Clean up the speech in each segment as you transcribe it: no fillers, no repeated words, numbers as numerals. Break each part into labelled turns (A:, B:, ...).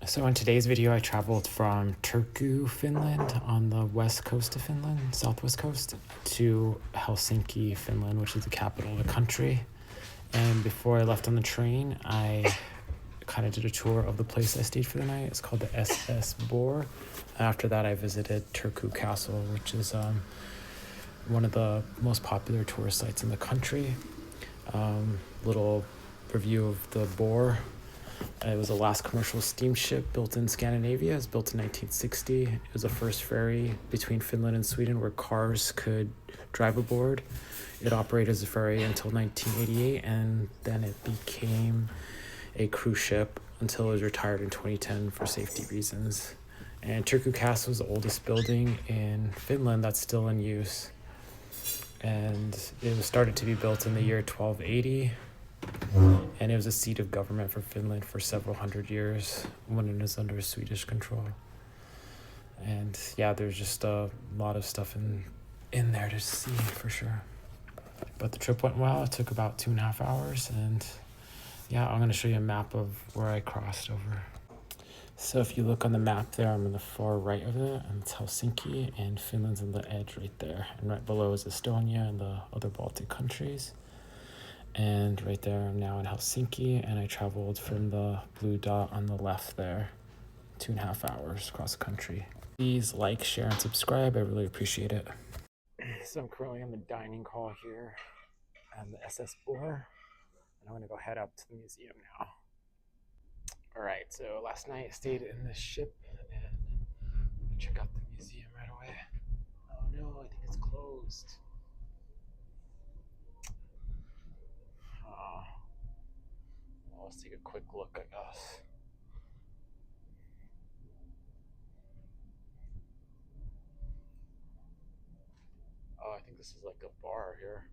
A: So in today's video, I traveled from Turku, Finland, on the west coast of Finland, southwest coast, to Helsinki, Finland, which is the capital of the country. And before I left on the train, I kind of did a tour of the place I stayed for the night. It's called the SS Bor. After that, I visited Turku Castle, which is one of the most popular tourist sites in the country. Little review of the Bor. It was the last commercial steamship built in Scandinavia. It was built in 1960. It was the first ferry between Finland and Sweden where cars could drive aboard. It operated as a ferry until 1988, and then it became a cruise ship until it was retired in 2010 for safety reasons. And Turku Castle is the oldest building in Finland that's still in use. And it was started to be built in the year 1280. And it was a seat of government for Finland for several hundred years when it was under Swedish control. And yeah, there's just a lot of stuff in there to see for sure. But the trip went well. It took about 2.5 hours, and yeah, I'm going to show you a map of where I crossed over. So if you look on the map there, I'm in the far right of it, and it's Helsinki, and Finland's on the edge right there. And right below is Estonia and the other Baltic countries. And right there, I'm now in Helsinki, and I traveled from the blue dot on the left there, 2.5 hours across the country. Please like, share, and subscribe. I really appreciate it. So I'm currently on the dining hall here at the SS Bor, and I'm gonna go head up to the museum now. All right, so last night I stayed in the ship and check out the museum right away. Oh no, I think it's closed. Well, let's take a quick look, I guess. Oh, I think this is like a bar here.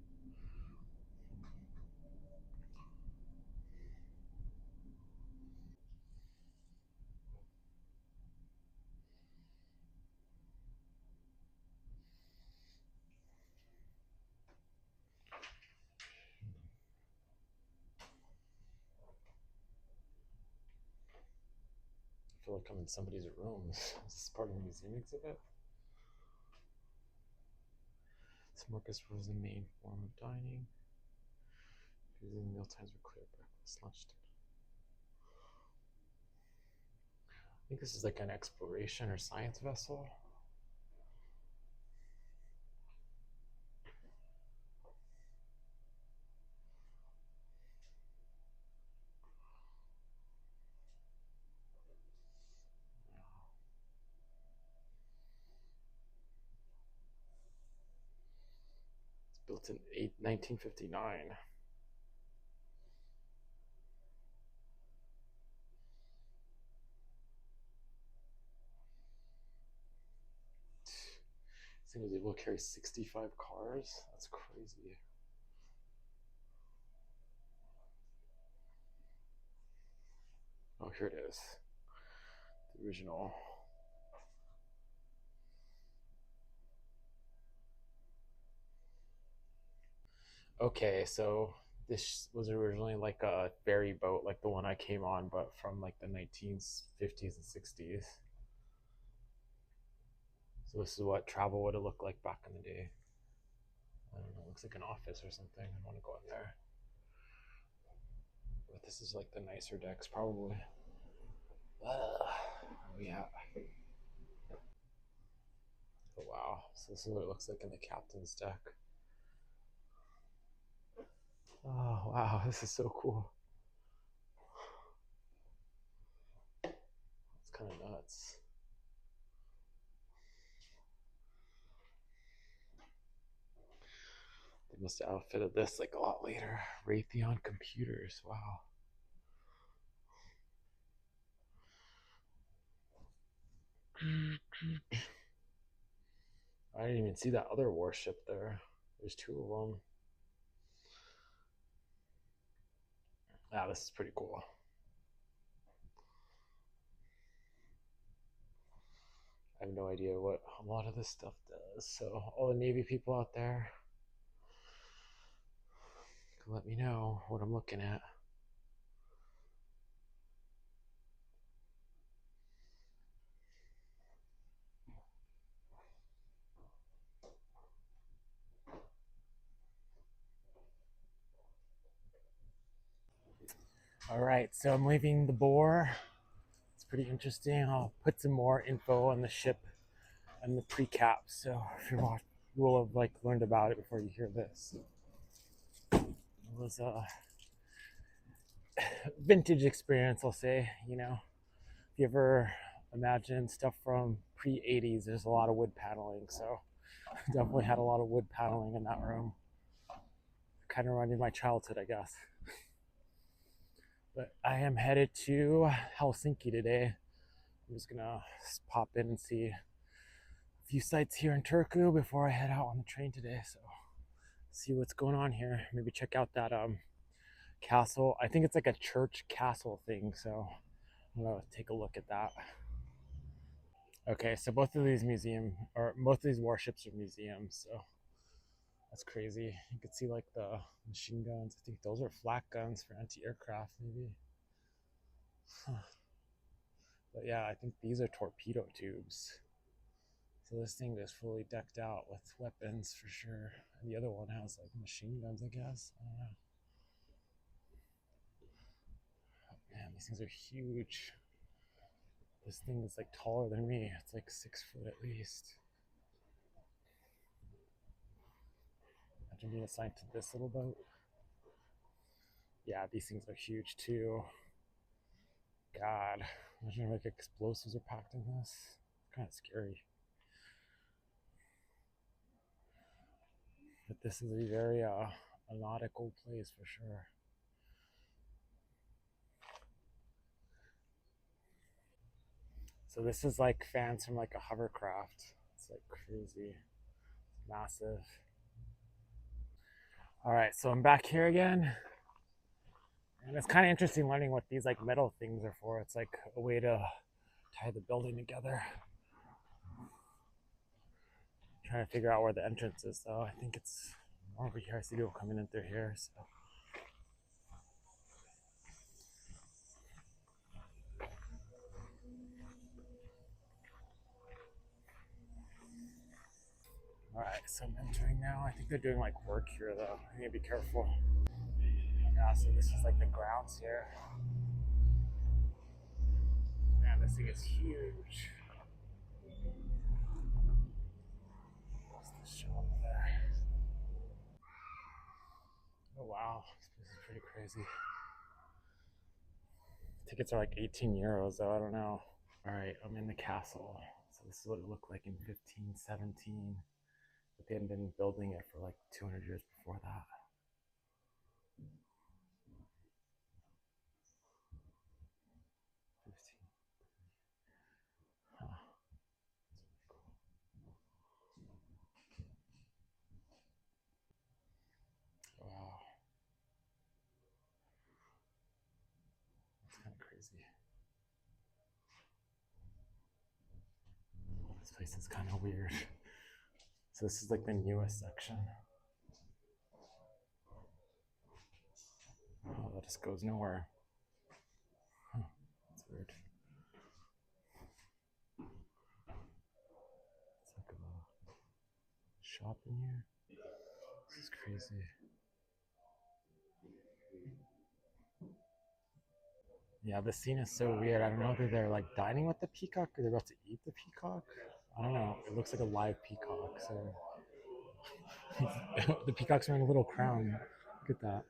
A: I feel like I'm in somebody's room. Is this part of the museum exhibit? Smorgasbord was the main form of dining. Usually meal times were clear: breakfast, lunch, dinner. I think this is like an exploration or science vessel. It's built in 1959. This thing was able to carry 65 cars. That's crazy. Oh, here it is. The original. Okay, so this was originally like a ferry boat, like the one I came on, but from like the 1950s and 60s. So this is what travel would have looked like back in the day. I don't know, it looks like an office or something. I want to go in there. But this is like the nicer decks, probably. Oh yeah. Oh wow. So this is what it looks like in the captain's deck. Oh wow, this is so cool. It's kind of nuts. They must have outfitted this like a lot later. Raytheon computers. Wow. I didn't even see that other warship there. There's two of them. Ah, this is pretty cool. I have no idea what a lot of this stuff does. So all the Navy people out there, can let me know what I'm looking at. All right, so I'm leaving the Boar. It's pretty interesting. I'll put some more info on the ship and the pre-cap. So if you're watching, you will have like learned about it before you hear this. It was a vintage experience, I'll say. You know, if you ever imagine stuff from pre-80s, there's a lot of wood paneling. So definitely had a lot of wood paneling in that room. Kind of reminded my childhood, I guess. But I am headed to Helsinki today. I'm just gonna pop in and see a few sites here in Turku before I head out on the train today. So see what's going on here. Maybe check out that castle. I think it's like a church castle thing. So I'm gonna take a look at that. Okay, so both of these both of these warships are museums. So that's crazy. You can see like the machine guns. I think those are flak guns for anti-aircraft, maybe. Huh. But yeah, I think these are torpedo tubes. So this thing is fully decked out with weapons for sure. And the other one has like machine guns, I guess. I don't know. Oh, man, these things are huge. This thing is like taller than me. It's like 6 foot at least. Imagine being assigned to this little boat. Yeah, these things are huge too. God, imagine like explosives are packed in this. It's kind of scary. But this is a very a nautical place for sure. So this is like fans from like a hovercraft. It's like crazy, massive. All right, so I'm back here again, and it's kind of interesting learning what these like metal things are for. It's like a way to tie the building together. Trying to figure out where the entrance is, though. I think it's over here. I see people coming in through here. So. All right, so I'm entering now. I think they're doing like work here, though. I need to be careful. Yeah, so this is like the grounds here. Man, this thing is huge. What's the shop there? Oh wow, this is pretty crazy. Tickets are like 18 euros, though. I don't know. All right, I'm in the castle. So this is what it looked like in 1517. But they hadn't been building it for like 200 years before that. 15. Huh. Wow, that's kind of crazy. This place is kind of weird. So this is like the newest section. Oh, that just goes nowhere. Huh. That's weird. It's like a shop in here. This is crazy. Yeah, the scene is so weird. I don't know whether they're like dining with the peacock or they're about to eat the peacock. I don't know. It looks like a live peacock. So the peacock's wearing a little crown. Look at that.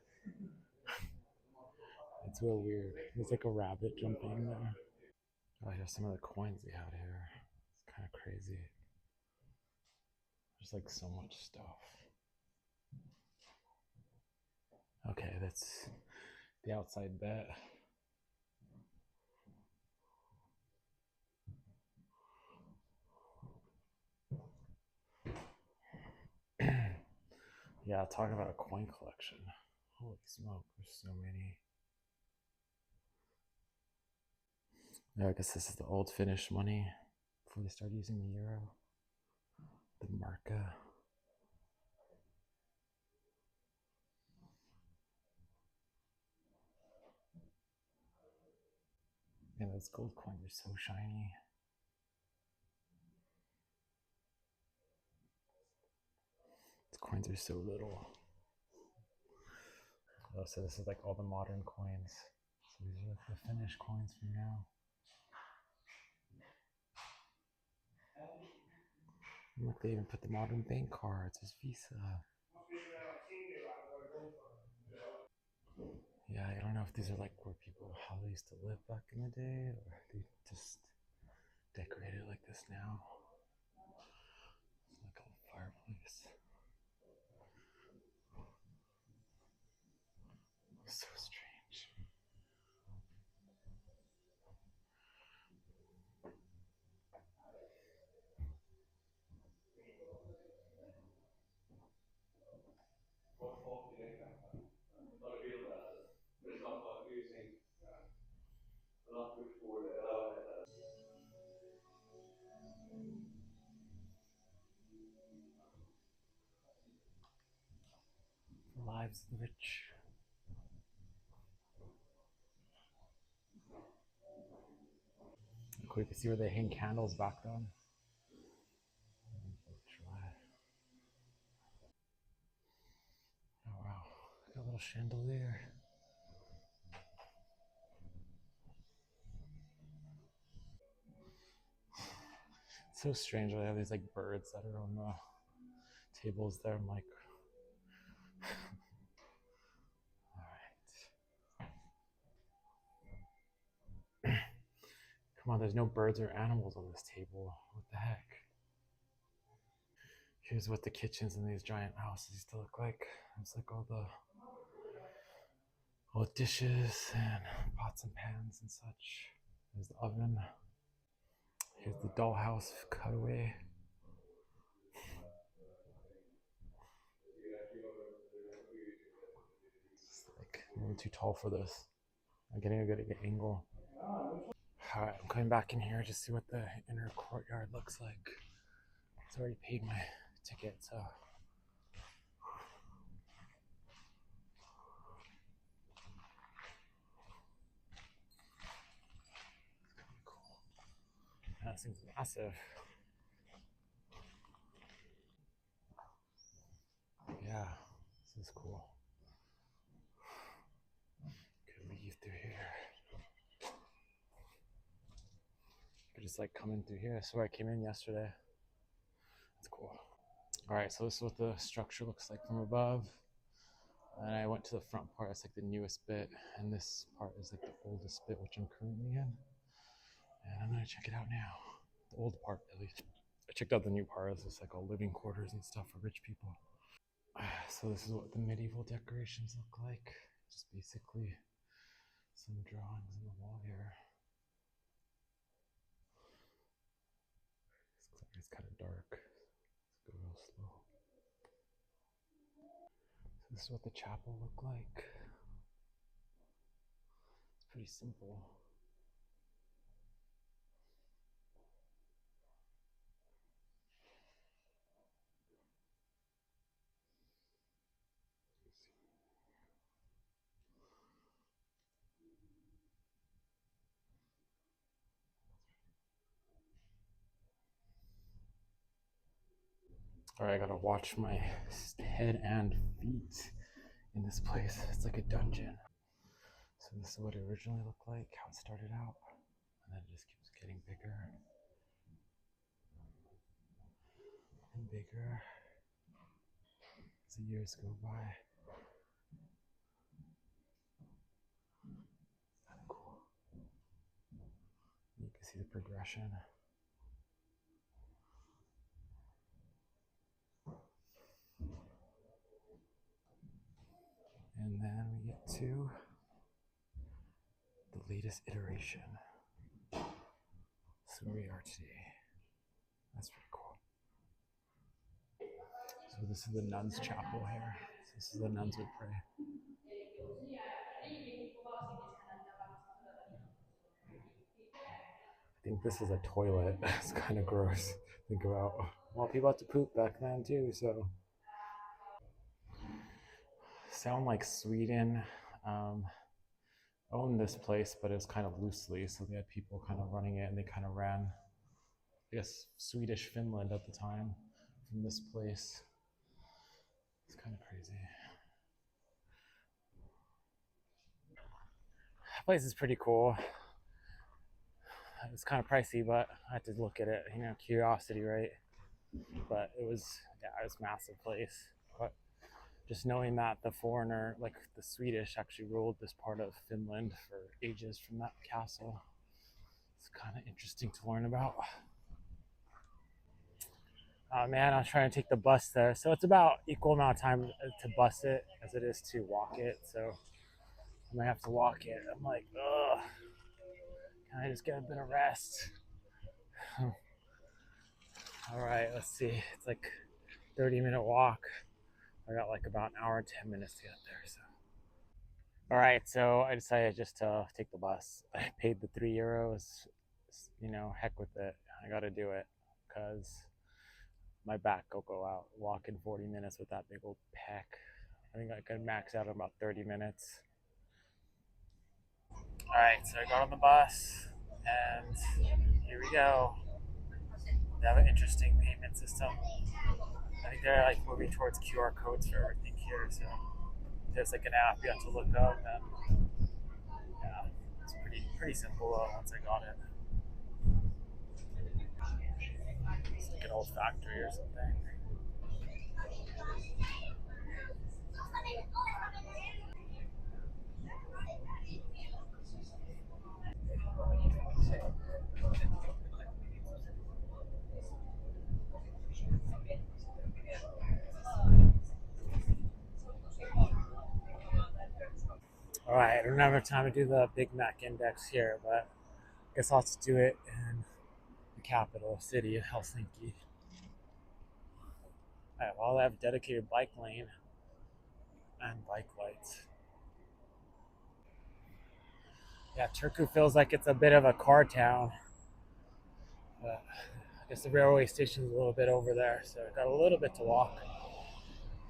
A: It's real weird. There's like a rabbit jumping there. Oh, here's some of the coins they had here. It's kind of crazy. There's like so much stuff. Okay, that's the outside bet. Yeah, talk about a coin collection. Holy smoke, there's so many. Yeah, I guess this is the old Finnish money before they started using the euro. The marca. Yeah, those gold coins are so shiny. These coins are so little. Oh, so this is like all the modern coins. So these are like the Finnish coins from now. Look, they even put the modern bank cards as Visa. Yeah, I don't know if these are like where people, how they used to live back in the day, or they just decorate it like this now. It's like a fireplace. So strange. The lives of the rich. Cool, you can see where they hang candles back then. Try. Oh wow, got a little chandelier. It's so strange. They have these like birds that are on the tables there. I'm like, all right, come on. There's no birds or animals on this table. What the heck? Here's what the kitchens in these giant houses used to look like. It's like all the dishes and pots and pans and such. There's the oven. Here's the dollhouse cutaway. It's like a little too tall for this. I'm getting a good angle. All right, I'm coming back in here to see what the inner courtyard looks like. It's already paid my ticket, so. Cool. That seems massive. Yeah, this is cool. Could leave through here. Could just like come in through here. That's where I came in yesterday. That's cool. All right, so this is what the structure looks like from above. And I went to the front part. It's like the newest bit, and this part is like the oldest bit, which I'm currently in. And I'm gonna check it out now. The old part, at least. I checked out the new part. It's just like all living quarters and stuff for rich people. So this is what the medieval decorations look like. Just basically some drawings on the wall here. It's kind of dark. Let's go real slow. So this is what the chapel looked like. It's pretty simple. All right, I gotta watch my head and feet in this place. It's like a dungeon. So this is what it originally looked like, how it started out. And then it just keeps getting bigger and bigger as the years go by. It's kind of cool. You can see the progression. And then we get to the latest iteration. So where we are today. That's pretty cool. So this is the nuns' chapel here. So this is the nuns would pray. I think this is a toilet. It's kind of gross. Think about, well, people had to poop back then too, so. Sound like Sweden owned this place, but it was kind of loosely. So they had people kind of running it and they kind of ran, I guess, Swedish Finland at the time from this place. It's kind of crazy. place is pretty cool. It was kind of pricey, but I had to look at it. Curiosity, right? But it was, yeah, it was a massive place. But just knowing that the foreigner, like the Swedish, actually ruled this part of Finland for ages from that castle, it's kind of interesting to learn about. Oh man, I was trying to take the bus there, so it's about equal amount of time to bus it as it is to walk it. So I might have to walk it. I'm like, ugh, can I just get a bit of rest? All right, let's see. It's like 30-minute walk. I got like about an hour and 10 minutes to get there. So all right, so I decided just to take the bus. I paid the €3. Heck with it. I got to do it because my back will go out. Walking 40 minutes with that big old pack. I think I could max out in about 30 minutes. All right, so I got on the bus, and here we go. They have an interesting payment system. I think they're like moving towards QR codes for everything here. So there's like an app you have to look up, and yeah, it's pretty simple once I got it. It's like an old factory or something. All right, I don't have time to do the Big Mac index here, but I guess I'll just do it in the capital city of Helsinki. All right, well, I have a dedicated bike lane and bike lights. Yeah, Turku feels like it's a bit of a car town. I guess the railway station is a little bit over there, so I got a little bit to walk.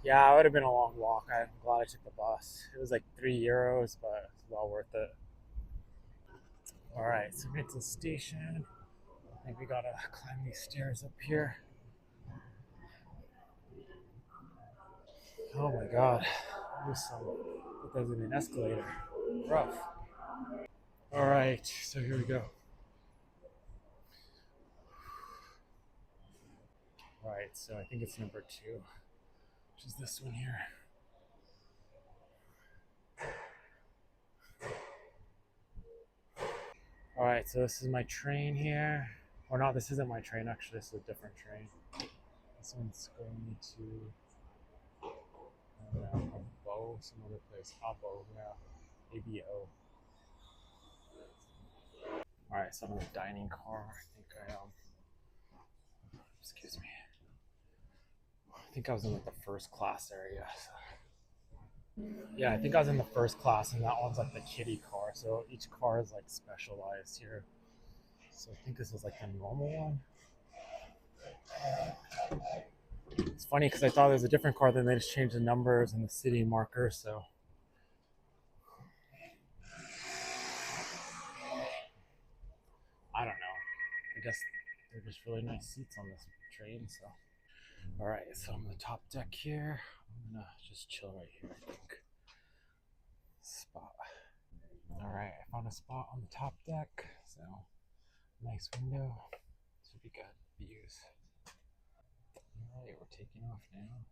A: Yeah, it would have been a long walk. I'm glad I took the bus. It was like €3, but it's well worth it. All right, so we're at the station. I think we gotta climb these stairs up here. Oh my god, there's some. There's an escalator. Rough. All right, so here we go. All right, so I think it's number 2, which is this one here. All right, so this is my train here. Or no, this isn't my train. Actually, this is a different train. This one's going to Abo, some other place. Abo, yeah, ABO. All right, so I'm in the dining car. I think excuse me. I think I was in like the first class area. So. Yeah, I think I was in the first class, and that one's like the kiddie car. So each car is like specialized here. So I think this is like the normal one. It's funny because I thought it was a different car, then they just changed the numbers and the city marker. So I don't know. I guess they're just really nice seats on this train. So all right, so I'm on the top deck here. I'm gonna just chill right here. I think spot. All right, I found a spot on the top deck. So nice window. Should be good views. All right, we're taking off now.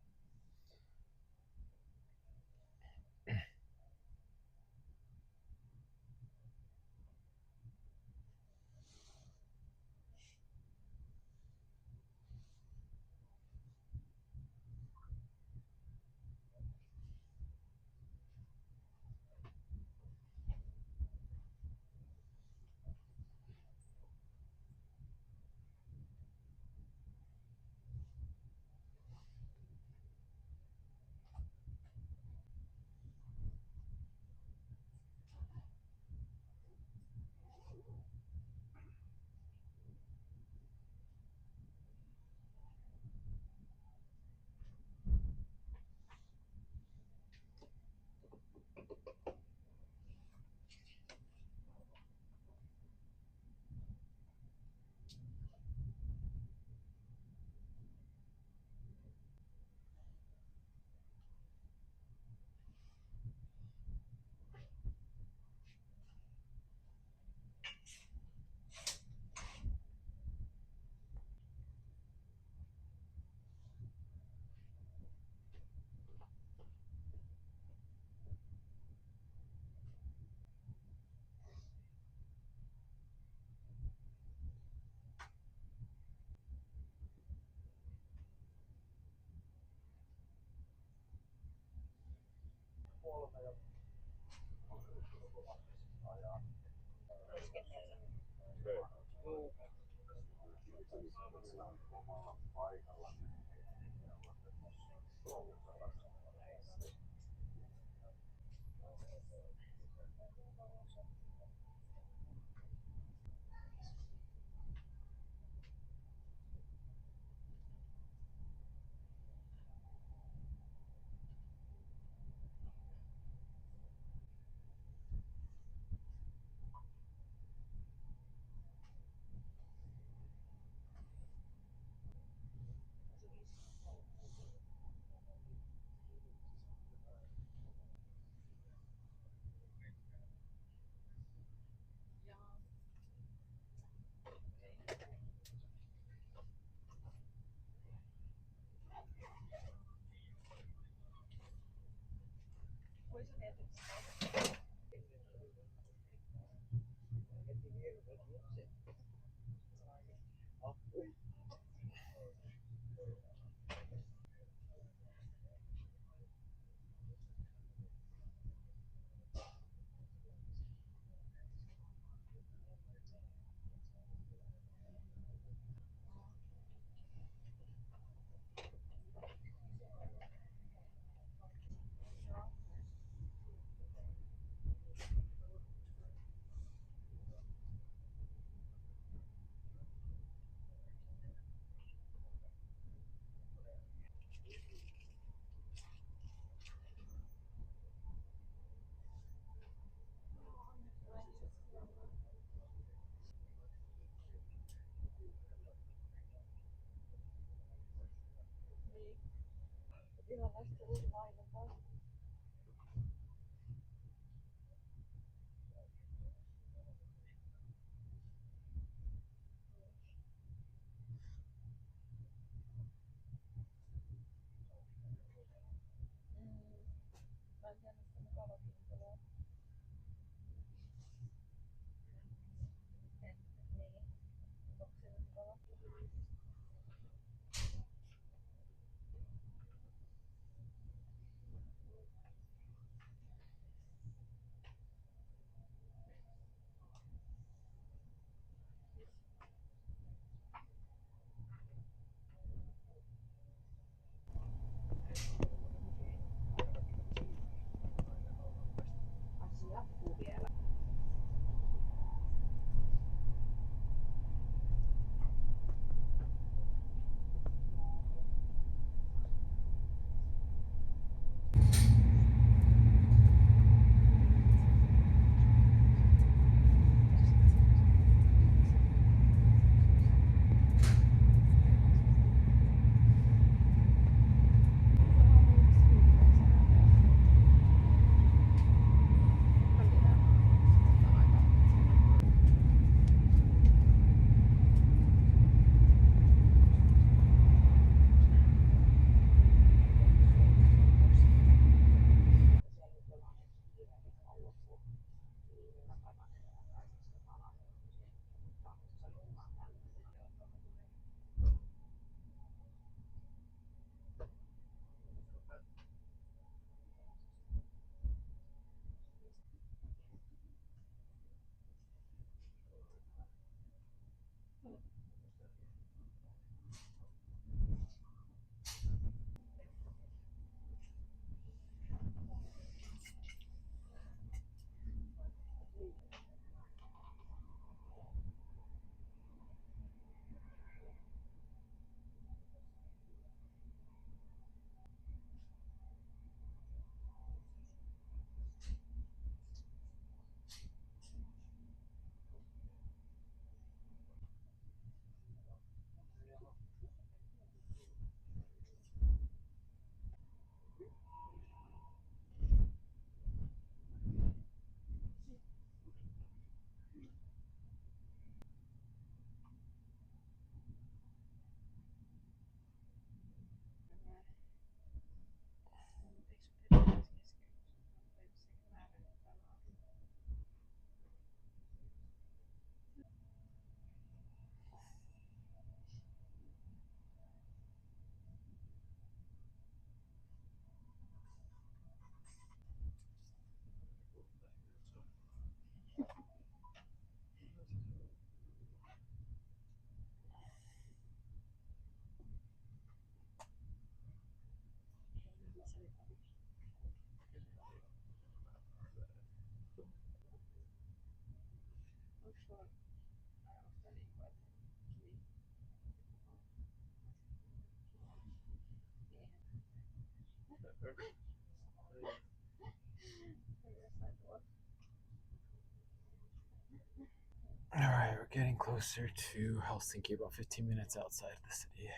A: getting closer to Helsinki, about 15 minutes outside the city.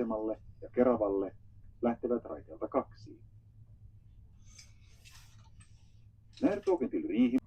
B: Asemalle ja Keravalle lähtevät raiteelta 2. Närtågen till Riihi.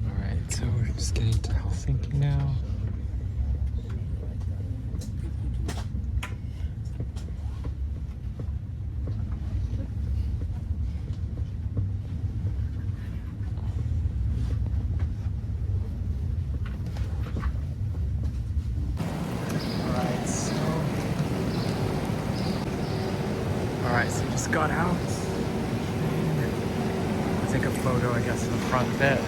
A: Alright, so we're just getting to Helsinki now. Alright, so just got out. I'll take a photo, I guess, of the front bit.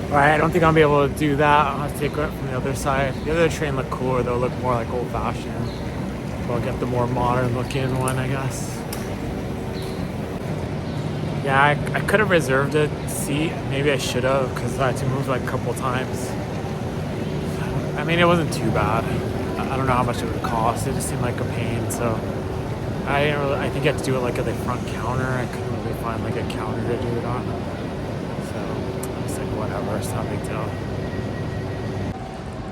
A: Alright, I don't think I'll be able to do that. I'll have to take it from the other side. The other train looked cooler, though, look more like old-fashioned. So I'll get the more modern-looking one, I guess. Yeah, I could have reserved a seat. Maybe I should have, because I had to move like a couple times. I mean, it wasn't too bad. I don't know how much it would cost. It just seemed like a pain, so I think you have to do it like at the front counter. I couldn't really find like a counter to do it on. So I was like, whatever, it's not a big deal.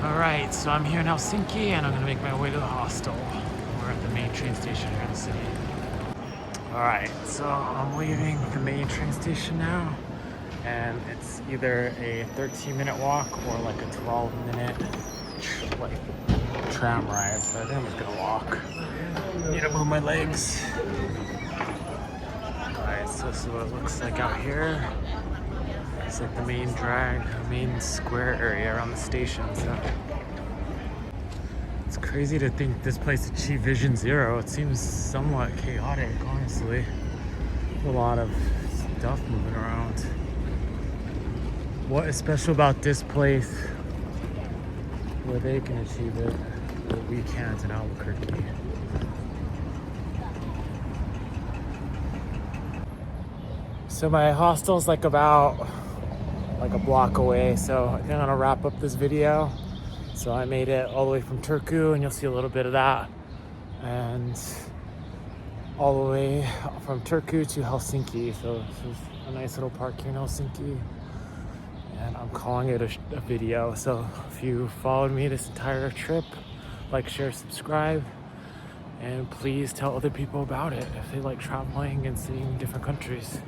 A: Alright, so I'm here in Helsinki and I'm gonna make my way to the hostel. We're at the main train station here in the city. Alright, so I'm leaving the main train station now. And it's either a 13-minute walk or like a 12-minute tram ride. So I think I'm just gonna walk. Need to move my legs. Alright, so this is what it looks like out here. It's like the main square area around the station. So it's crazy to think this place achieved Vision Zero. It seems somewhat chaotic, honestly. A lot of stuff moving around. What is special about this place where they can achieve it, but we can't in Albuquerque? So my hostel's like about a block away, so I think I'm gonna wrap up this video. So I made it all the way from Turku, and you'll see a little bit of that, and all the way from Turku to Helsinki. So this is a nice little park here in Helsinki, and I'm calling it a video. So if you followed me this entire trip, like, share, subscribe, and please tell other people about it if they like traveling and seeing different countries.